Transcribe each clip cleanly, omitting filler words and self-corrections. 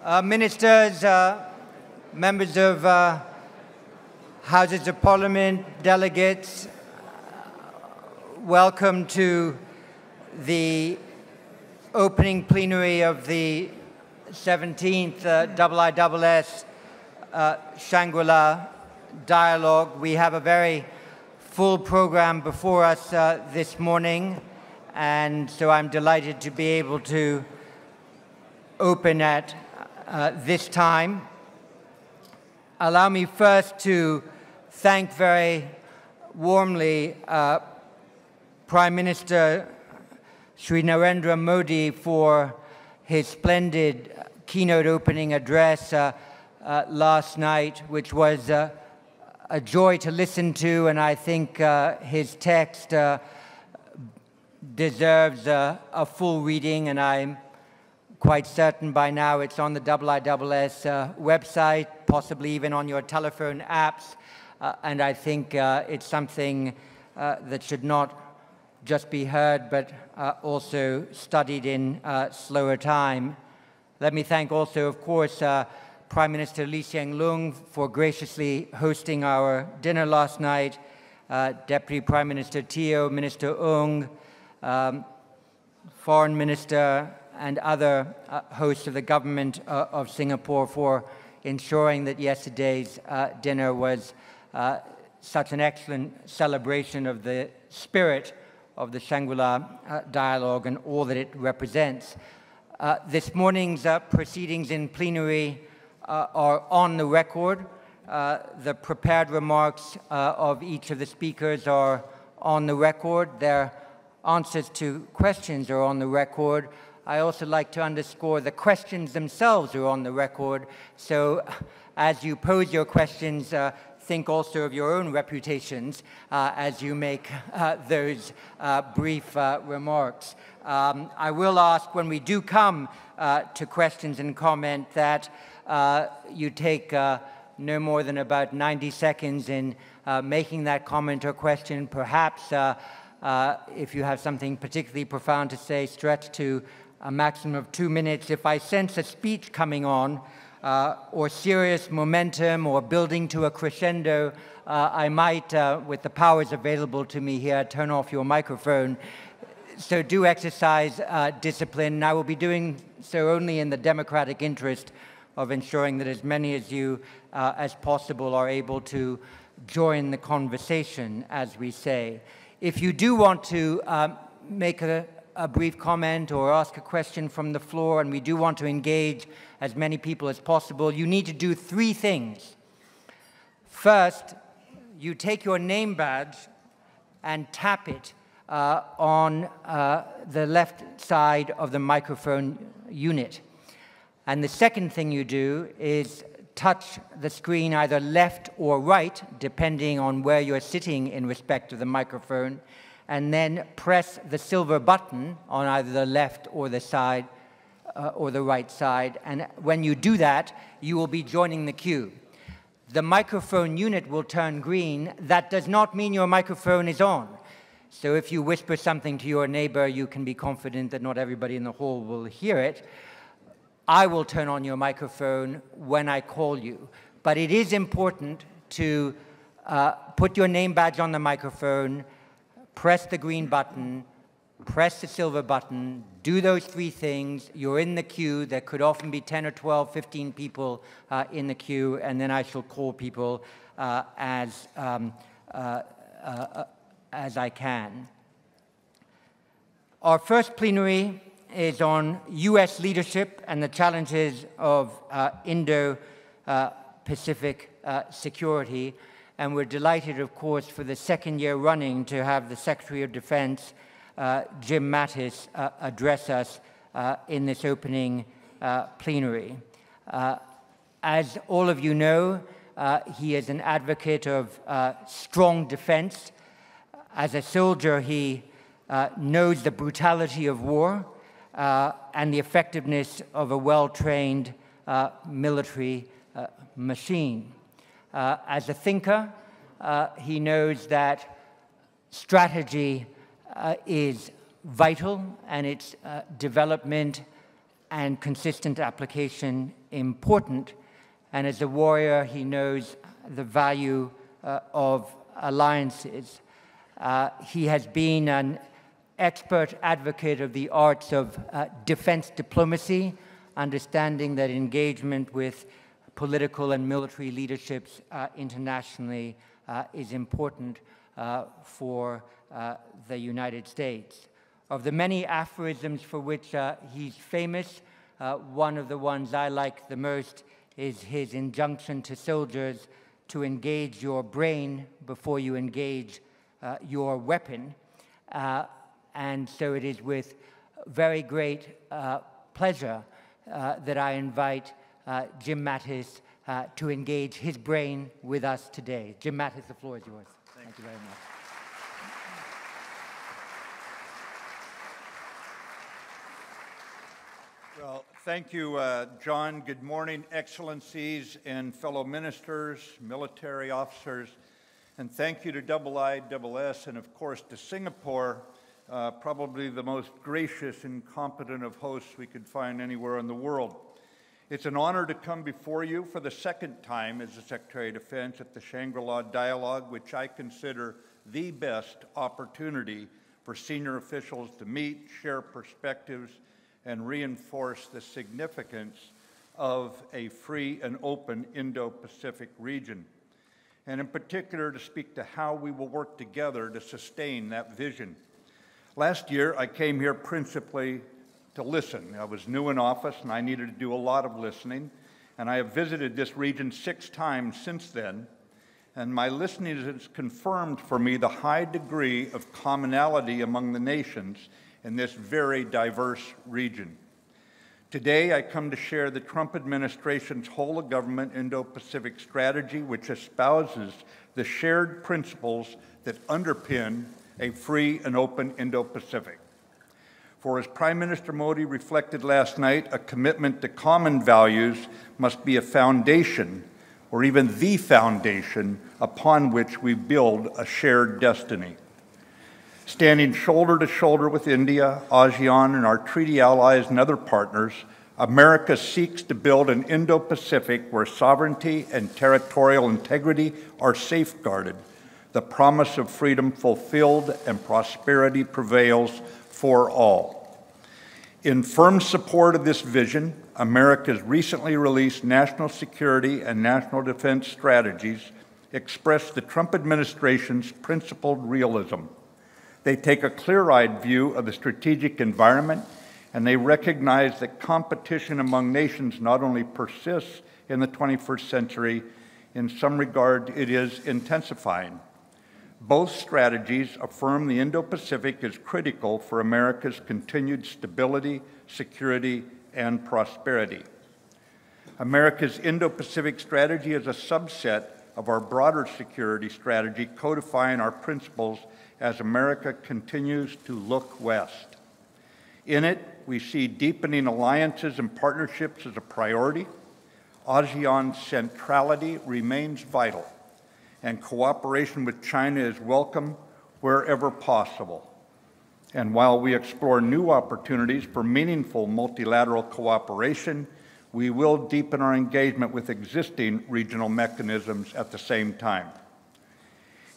Ministers, members of Houses of Parliament, delegates, welcome to the opening plenary of the 17th IISS Shangri-La Dialogue. We have a very full program before us this morning, and so I'm delighted to be able to open at this time. Allow me first to thank very warmly Prime Minister Shri Narendra Modi for his splendid keynote opening address last night, which was a joy to listen to, and I think his text deserves a full reading, and I'm quite certain by now it's on the IISS website, possibly even on your telephone apps, and I think it's something that should not just be heard, but also studied in slower time. Let me thank also, of course, Prime Minister Lee Hsien Loong for graciously hosting our dinner last night, Deputy Prime Minister Teo, Minister Ung, Foreign Minister, and other hosts of the government of Singapore for ensuring that yesterday's dinner was such an excellent celebration of the spirit of the Shangri-La Dialogue and all that it represents. This morning's proceedings in plenary are on the record. The prepared remarks of each of the speakers are on the record. Their answers to questions are on the record. I also like to underscore the questions themselves are on the record. So as you pose your questions, think also of your own reputations as you make those brief remarks. I will ask when we do come to questions and comment that you take no more than about 90 seconds in making that comment or question. Perhaps if you have something particularly profound to say, stretch to a maximum of 2 minutes. If I sense a speech coming on, or serious momentum, or building to a crescendo, I might, with the powers available to me here, turn off your microphone. So do exercise discipline. I will be doing so only in the democratic interest of ensuring that as many of you as possible are able to join the conversation, as we say. If you do want to make a brief comment or ask a question from the floor, and we do want to engage as many people as possible, you need to do 3 things. First, you take your name badge and tap it on the left side of the microphone unit. And the second thing you do is touch the screen either left or right, depending on where you're sitting in respect to the microphone, and then press the silver button on either the left or the side or the right side. And when you do that, you will be joining the queue. The microphone unit will turn green. That does not mean your microphone is on. So if you whisper something to your neighbor, you can be confident that not everybody in the hall will hear it. I will turn on your microphone when I call you. But it is important to put your name badge on the microphone, press the green button, press the silver button, do those 3 things. You're in the queue. There could often be 10 or 12, 15 people in the queue, and then I shall call people as I can. Our first plenary is on U.S. leadership and the challenges of Indo-Pacific security. And we're delighted, of course, for the 2nd year running to have the Secretary of Defense, Jim Mattis, address us in this opening plenary. As all of you know, he is an advocate of strong defense. As a soldier, he knows the brutality of war and the effectiveness of a well-trained military machine. As a thinker, he knows that strategy is vital, and its development and consistent application important. And as a warrior, he knows the value of alliances. He has been an expert advocate of the arts of defense diplomacy, understanding that engagement with political and military leaderships internationally is important for the United States. Of the many aphorisms for which he's famous, one of the ones I like the most is his injunction to soldiers to engage your brain before you engage your weapon. And so it is with very great pleasure that I invite Jim Mattis to engage his brain with us today. Jim Mattis, the floor is yours. Thank you very much. Well, thank you, John. Good morning, Excellencies and fellow ministers, military officers, and thank you to IISS and, of course, to Singapore, probably the most gracious and competent of hosts we could find anywhere in the world. It's an honor to come before you for the second time as the Secretary of Defense at the Shangri-La Dialogue, which I consider the best opportunity for senior officials to meet, share perspectives, and reinforce the significance of a free and open Indo-Pacific region, and in particular to speak to how we will work together to sustain that vision. Last year, I came here principally to listen. I was new in office, and I needed to do a lot of listening, and I have visited this region 6 times since then, and my listening has confirmed for me the high degree of commonality among the nations in this very diverse region. Today, I come to share the Trump administration's whole-of-government Indo-Pacific strategy, which espouses the shared principles that underpin a free and open Indo-Pacific. For as Prime Minister Modi reflected last night, a commitment to common values must be a foundation, or even the foundation, upon which we build a shared destiny. Standing shoulder to shoulder with India, ASEAN, and our treaty allies and other partners, America seeks to build an Indo-Pacific where sovereignty and territorial integrity are safeguarded, the promise of freedom fulfilled, and prosperity prevails for all. In firm support of this vision, America's recently released national security and national defense strategies express the Trump administration's principled realism. They take a clear-eyed view of the strategic environment, and they recognize that competition among nations not only persists in the 21st century, in some regard it is intensifying. Both strategies affirm the Indo-Pacific is critical for America's continued stability, security, and prosperity. America's Indo-Pacific strategy is a subset of our broader security strategy, codifying our principles as America continues to look west. In it, we see deepening alliances and partnerships as a priority. ASEAN's centrality remains vital, and cooperation with China is welcome wherever possible. And while we explore new opportunities for meaningful multilateral cooperation, we will deepen our engagement with existing regional mechanisms at the same time.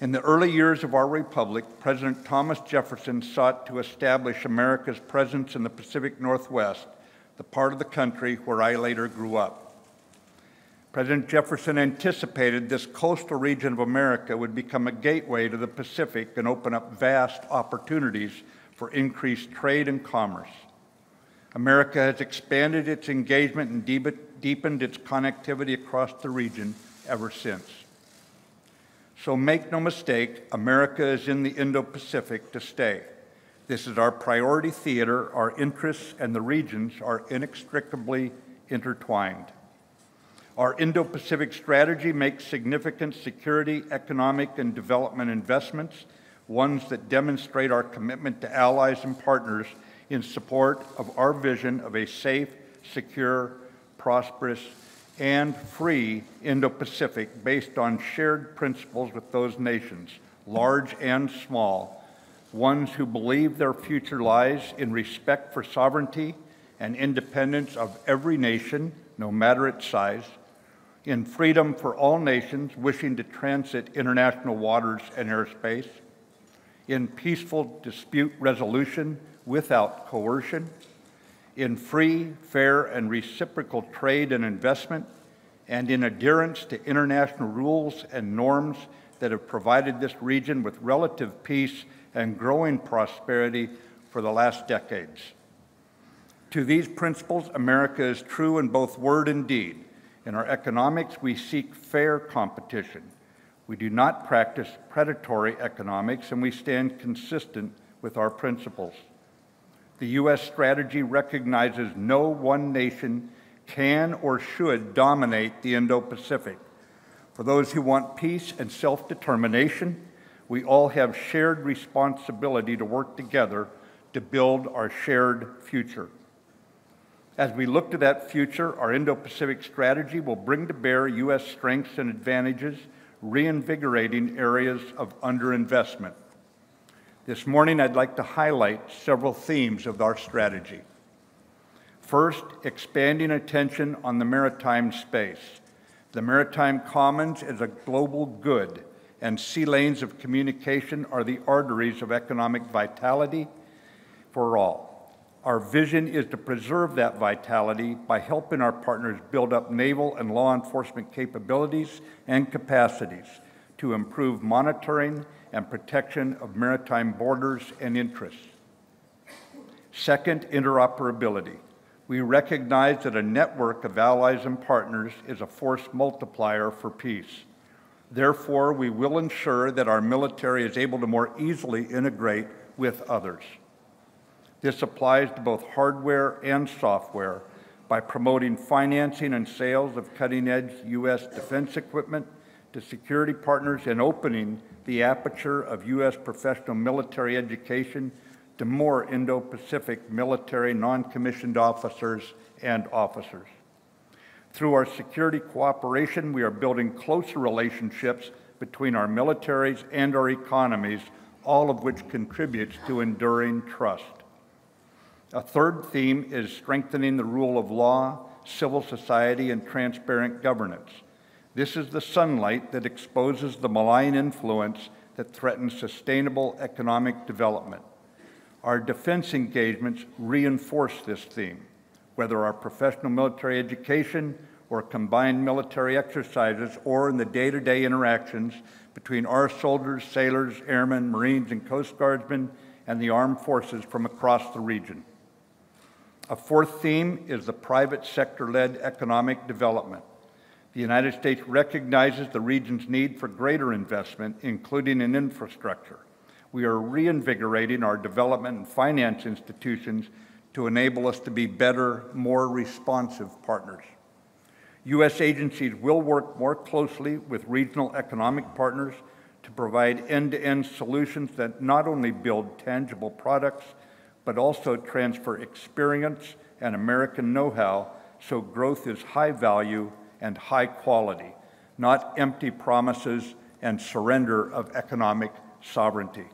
In the early years of our republic, President Thomas Jefferson sought to establish America's presence in the Pacific Northwest, the part of the country where I later grew up. President Jefferson anticipated this coastal region of America would become a gateway to the Pacific and open up vast opportunities for increased trade and commerce. America has expanded its engagement and deepened its connectivity across the region ever since. So make no mistake, America is in the Indo-Pacific to stay. This is our priority theater. Our interests and the regions are inextricably intertwined. Our Indo-Pacific strategy makes significant security, economic, and development investments, ones that demonstrate our commitment to allies and partners in support of our vision of a safe, secure, prosperous, and free Indo-Pacific based on shared principles with those nations, large and small, ones who believe their future lies in respect for sovereignty and independence of every nation, no matter its size, in freedom for all nations wishing to transit international waters and airspace, in peaceful dispute resolution without coercion, in free, fair, and reciprocal trade and investment, and in adherence to international rules and norms that have provided this region with relative peace and growing prosperity for the last decades. To these principles, America is true in both word and deed. In our economics, we seek fair competition. We do not practice predatory economics, and we stand consistent with our principles. The U.S. strategy recognizes no one nation can or should dominate the Indo-Pacific. For those who want peace and self-determination, we all have shared responsibility to work together to build our shared future. As we look to that future, our Indo-Pacific strategy will bring to bear U.S. strengths and advantages, reinvigorating areas of underinvestment. This morning, I'd like to highlight several themes of our strategy. First, expanding attention on the maritime space. The maritime commons is a global good, and sea lanes of communication are the arteries of economic vitality for all. Our vision is to preserve that vitality by helping our partners build up naval and law enforcement capabilities and capacities to improve monitoring and protection of maritime borders and interests. Second, interoperability. We recognize that a network of allies and partners is a force multiplier for peace. Therefore, we will ensure that our military is able to more easily integrate with others. This applies to both hardware and software by promoting financing and sales of cutting-edge U.S. defense equipment to security partners and opening the aperture of U.S. professional military education to more Indo-Pacific military non-commissioned officers and officers. Through our security cooperation, we are building closer relationships between our militaries and our economies, all of which contributes to enduring trust. A third theme is strengthening the rule of law, civil society, and transparent governance. This is the sunlight that exposes the malign influence that threatens sustainable economic development. Our defense engagements reinforce this theme, whether our professional military education or combined military exercises or in the day-to-day interactions between our soldiers, sailors, airmen, Marines, and Coast Guardsmen and the armed forces from across the region. A fourth theme is the private sector-led economic development. The United States recognizes the region's need for greater investment, including in infrastructure. We are reinvigorating our development and finance institutions to enable us to be better, more responsive partners. U.S. agencies will work more closely with regional economic partners to provide end-to-end solutions that not only build tangible products, but also transfer experience and American know-how so growth is high value and high quality, not empty promises and surrender of economic sovereignty.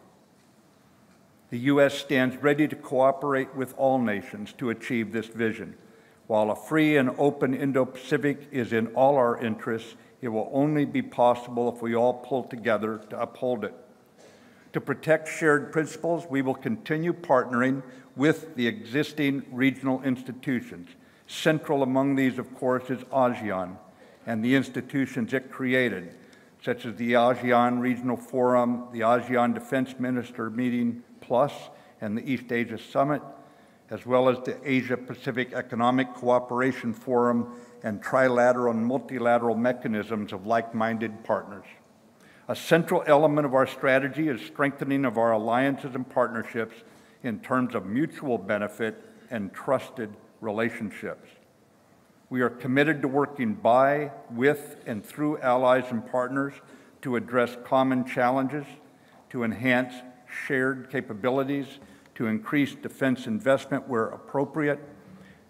The U.S. stands ready to cooperate with all nations to achieve this vision. While a free and open Indo-Pacific is in all our interests, it will only be possible if we all pull together to uphold it. To protect shared principles, we will continue partnering with the existing regional institutions. Central among these, of course, is ASEAN and the institutions it created, such as the ASEAN Regional Forum, the ASEAN Defense Minister Meeting Plus, and the East Asia Summit, as well as the Asia-Pacific Economic Cooperation Forum and trilateral and multilateral mechanisms of like-minded partners. A central element of our strategy is strengthening of our alliances and partnerships in terms of mutual benefit and trusted relationships. We are committed to working by, with, and through allies and partners to address common challenges, to enhance shared capabilities, to increase defense investment where appropriate,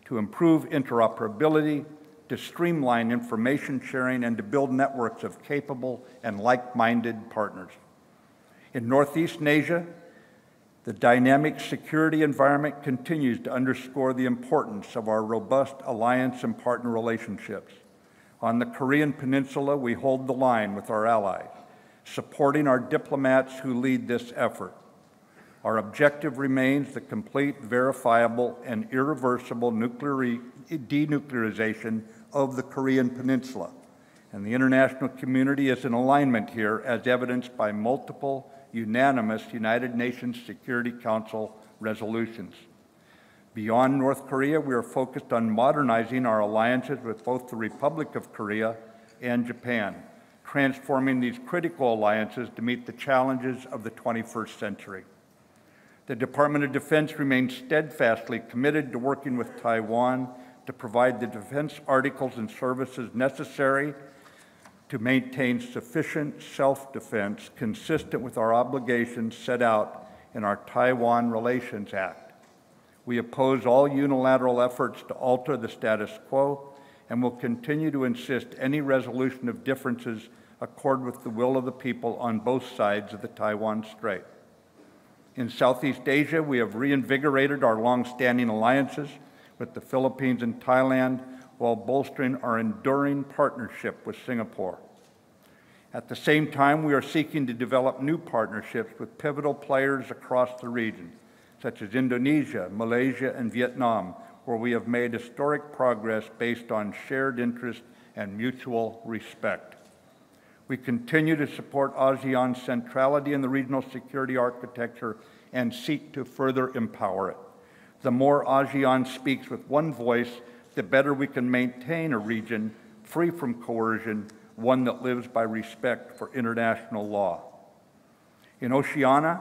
to improve interoperability, to streamline information sharing, and to build networks of capable and like-minded partners. In Northeast Asia, The dynamic security environment continues to underscore the importance of our robust alliance and partner relationships. On the Korean Peninsula, we hold the line with our allies, supporting our diplomats who lead this effort. Our objective remains the complete, verifiable, and irreversible denuclearization of the Korean Peninsula. And the international community is in alignment here, as evidenced by multiple unanimous United Nations Security Council resolutions. Beyond North Korea, we are focused on modernizing our alliances with both the Republic of Korea and Japan, transforming these critical alliances to meet the challenges of the 21st century. The Department of Defense remains steadfastly committed to working with Taiwan to provide the defense articles and services necessary to maintain sufficient self-defense consistent with our obligations set out in our Taiwan Relations Act. We oppose all unilateral efforts to alter the status quo and will continue to insist any resolution of differences accord with the will of the people on both sides of the Taiwan Strait. In Southeast Asia, we have reinvigorated our long-standing alliances with the Philippines and Thailand while bolstering our enduring partnership with Singapore. At the same time, we are seeking to develop new partnerships with pivotal players across the region, such as Indonesia, Malaysia, and Vietnam, where we have made historic progress based on shared interest and mutual respect. We continue to support ASEAN's centrality in the regional security architecture and seek to further empower it. The more ASEAN speaks with one voice, the better we can maintain a region free from coercion, one that lives by respect for international law. In Oceania,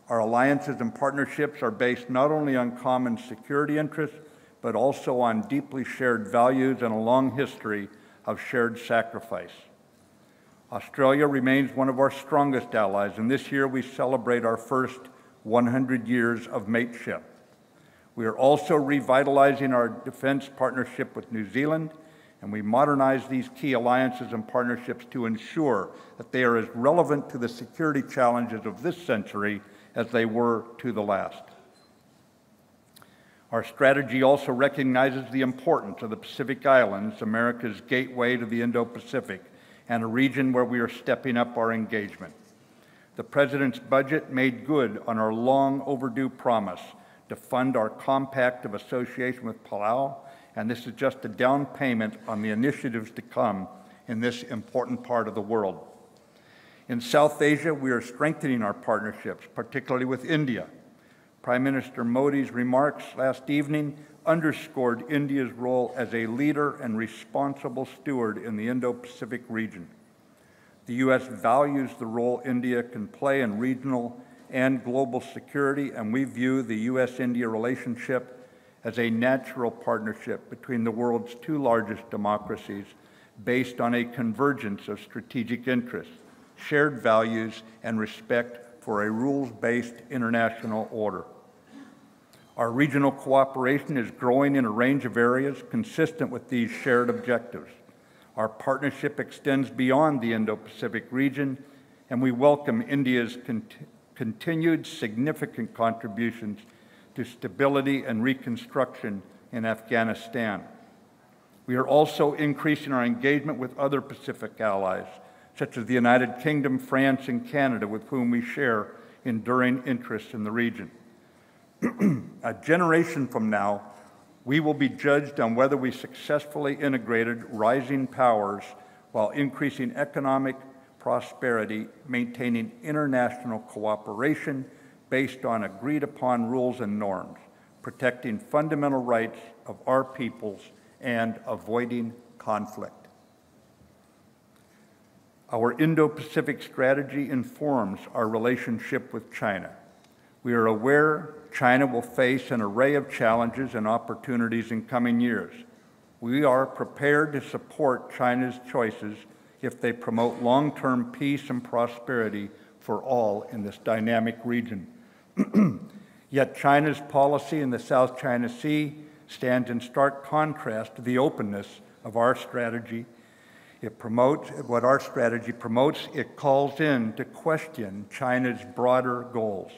our alliances and partnerships are based not only on common security interests, but also on deeply shared values and a long history of shared sacrifice. Australia remains one of our strongest allies, and this year we celebrate our first 100 years of mateship. We are also revitalizing our defense partnership with New Zealand, and we modernize these key alliances and partnerships to ensure that they are as relevant to the security challenges of this century as they were to the last. Our strategy also recognizes the importance of the Pacific Islands, America's gateway to the Indo-Pacific, and a region where we are stepping up our engagement. The President's budget made good on our long overdue promise to fund our Compact of Association with Palau, and this is just a down payment on the initiatives to come in this important part of the world. In South Asia, we are strengthening our partnerships, particularly with India. Prime Minister Modi's remarks last evening underscored India's role as a leader and responsible steward in the Indo-Pacific region. The U.S. values the role India can play in regional and global security, and we view the U.S.-India relationship as a natural partnership between the world's two largest democracies based on a convergence of strategic interests, shared values, and respect for a rules-based international order. Our regional cooperation is growing in a range of areas consistent with these shared objectives. Our partnership extends beyond the Indo-Pacific region, and we welcome India's continued significant contributions to stability and reconstruction in Afghanistan. We are also increasing our engagement with other Pacific allies, such as the United Kingdom, France, and Canada, with whom we share enduring interests in the region. A generation from now, we will be judged on whether we successfully integrated rising powers while increasing economic prosperity, maintaining international cooperation based on agreed-upon rules and norms, protecting fundamental rights of our peoples, and avoiding conflict. Our Indo-Pacific strategy informs our relationship with China. We are aware China will face an array of challenges and opportunities in coming years. We are prepared to support China's choices if they promote long-term peace and prosperity for all in this dynamic region. Yet China's policy in the South China Sea stands in stark contrast to the openness of our strategy. It promotes what our strategy promotes. It calls in to question China's broader goals.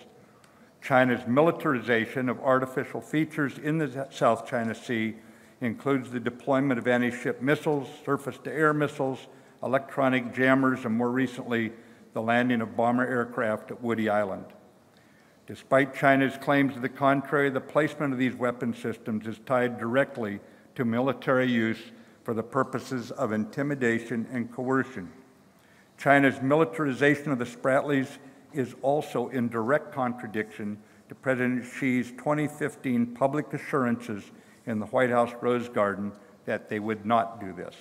China's militarization of artificial features in the South China Sea includes the deployment of anti-ship missiles, surface-to-air missiles, electronic jammers, and more recently, the landing of bomber aircraft at Woody Island. Despite China's claims to the contrary, the placement of these weapon systems is tied directly to military use for the purposes of intimidation and coercion. China's militarization of the Spratlys is also in direct contradiction to President Xi's 2015 public assurances in the White House Rose Garden that they would not do this.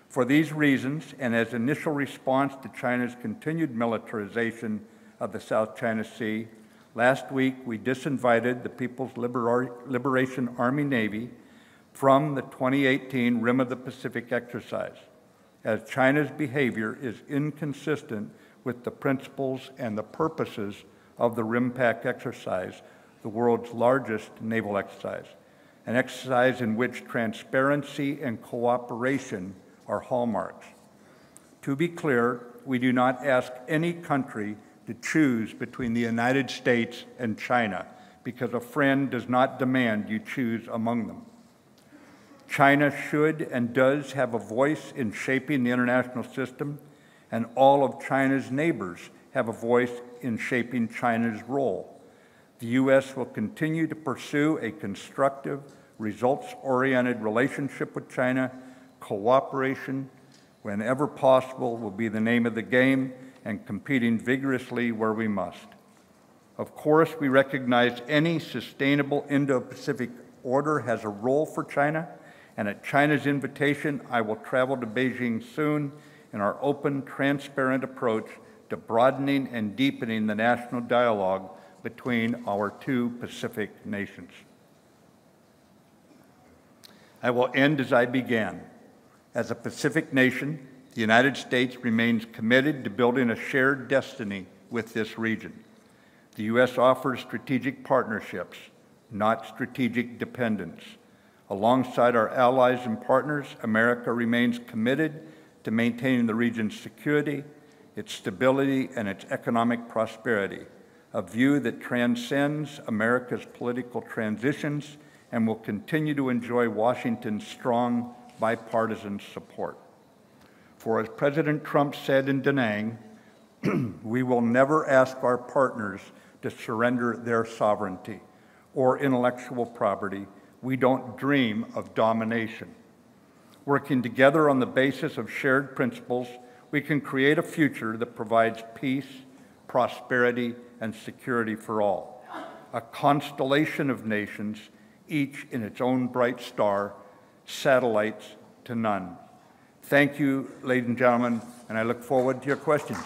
For these reasons, and as initial response to China's continued militarization of the South China Sea, last week we disinvited the People's Liberation Army Navy from the 2018 Rim of the Pacific exercise, as China's behavior is inconsistent with the principles and the purposes of the RIMPAC exercise, the world's largest naval exercise, an exercise in which transparency and cooperation are hallmarks. To be clear, we do not ask any country to choose between the United States and China because a friend does not demand you choose among them. China should and does have a voice in shaping the international system, and all of China's neighbors have a voice in shaping China's role. The U.S. will continue to pursue a constructive, results-oriented relationship with China. Cooperation, whenever possible, will be the name of the game, and competing vigorously where we must. Of course, we recognize any sustainable Indo-Pacific order has a role for China, and at China's invitation, I will travel to Beijing soon in our open, transparent approach to broadening and deepening the national dialogue between our two Pacific nations. I will end as I began. As a Pacific nation, the United States remains committed to building a shared destiny with this region. The U.S. offers strategic partnerships, not strategic dependence. Alongside our allies and partners, America remains committed to maintaining the region's security, its stability, and its economic prosperity, a view that transcends America's political transitions and will continue to enjoy Washington's strong bipartisan support. For as President Trump said in Da Nang, we will never ask our partners to surrender their sovereignty or intellectual property. We don't dream of domination. Working together on the basis of shared principles, we can create a future that provides peace, prosperity, and security for all. A constellation of nations, each in its own bright star, satellites to none. Thank you, ladies and gentlemen, and I look forward to your questions.